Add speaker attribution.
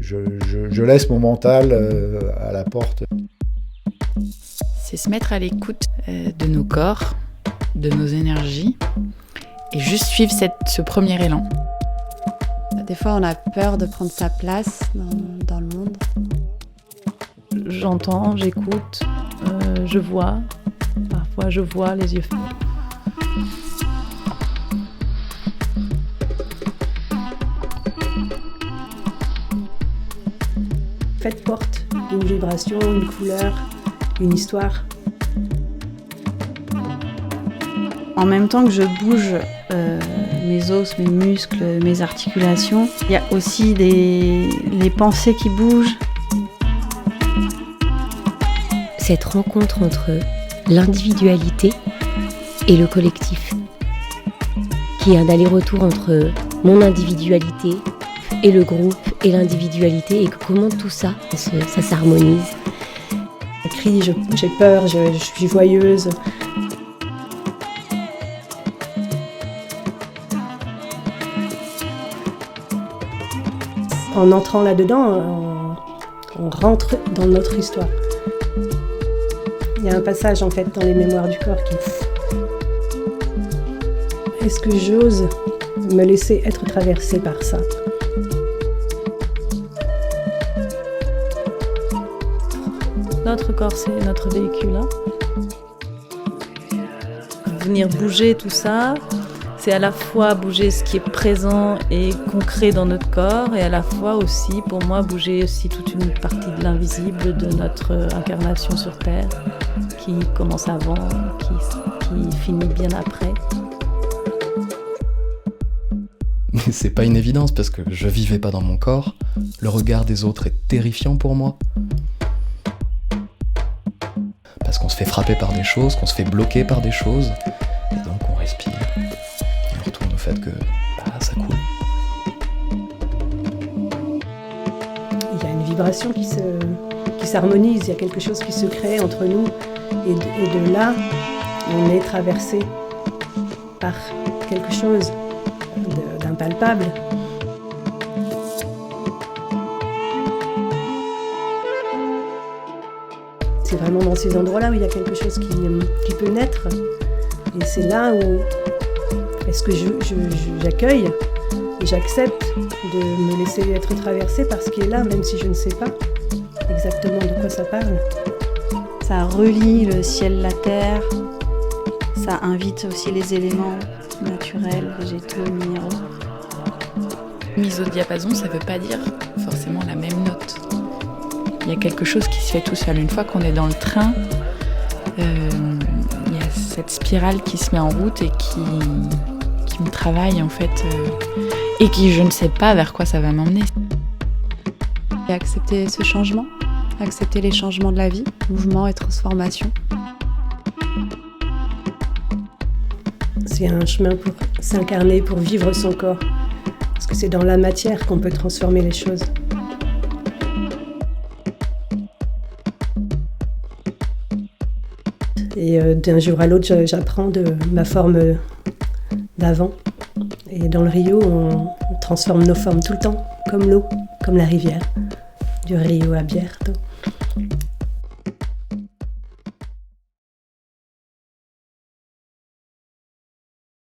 Speaker 1: je laisse mon mental à la porte.
Speaker 2: C'est se mettre à l'écoute de nos corps, de nos énergies, et juste suivre ce premier élan.
Speaker 3: Des fois, on a peur de prendre sa place dans le monde.
Speaker 4: J'entends, j'écoute, je vois. Parfois, je vois les yeux fermés.
Speaker 5: Faites porte une vibration, une couleur, une histoire.
Speaker 3: En même temps que je bouge mes os, mes muscles, mes articulations, il y a aussi les pensées qui bougent.
Speaker 6: Cette rencontre entre l'individualité et le collectif, qui est un aller-retour entre mon individualité et le groupe et l'individualité, et comment tout ça s'harmonise.
Speaker 5: Je crie, j'ai peur, je suis joyeuse. En entrant là-dedans, on rentre dans notre histoire. Il y a un passage en fait dans les mémoires du corps qui... Est-ce que j'ose me laisser être traversée par ça ?
Speaker 4: Notre corps, c'est notre véhicule. Venir bouger tout ça, c'est à la fois bouger ce qui est présent et concret dans notre corps, et à la fois aussi, pour moi, bouger aussi toute une partie de l'invisible de notre incarnation sur Terre, qui commence avant, qui finit bien après.
Speaker 7: Mais c'est pas une évidence parce que je vivais pas dans mon corps. Le regard des autres est terrifiant pour moi. Parce qu'on se fait frapper par des choses, qu'on se fait bloquer par des choses, et donc on respire. Et on retourne au fait que ça coule.
Speaker 5: Il y a une vibration qui s'harmonise, il y a quelque chose qui se crée entre nous, et de là, on est traversé par quelque chose d'impalpable. C'est vraiment dans ces endroits-là où il y a quelque chose qui peut naître. Et c'est là où est-ce que j'accueille et j'accepte de me laisser être traversée par ce qui est là, même si je ne sais pas exactement de quoi ça parle.
Speaker 3: Ça relie le ciel, la terre. Ça invite aussi les éléments naturels, végétaux, minéraux.
Speaker 2: Mise au diapason, ça ne veut pas dire forcément la même note. Il y a quelque chose qui se fait tout seul. Une fois qu'on est dans le train, il y a cette spirale qui se met en route et qui me travaille en fait, et qui je ne sais pas vers quoi ça va m'emmener.
Speaker 3: Et accepter ce changement, accepter les changements de la vie, mouvement et transformation.
Speaker 5: C'est un chemin pour s'incarner, pour vivre son corps. Parce que c'est dans la matière qu'on peut transformer les choses. Et d'un jour à l'autre, j'apprends de ma forme d'avant. Et dans le Rio, on transforme nos formes tout le temps, comme l'eau, comme la rivière, du Rio Aberto.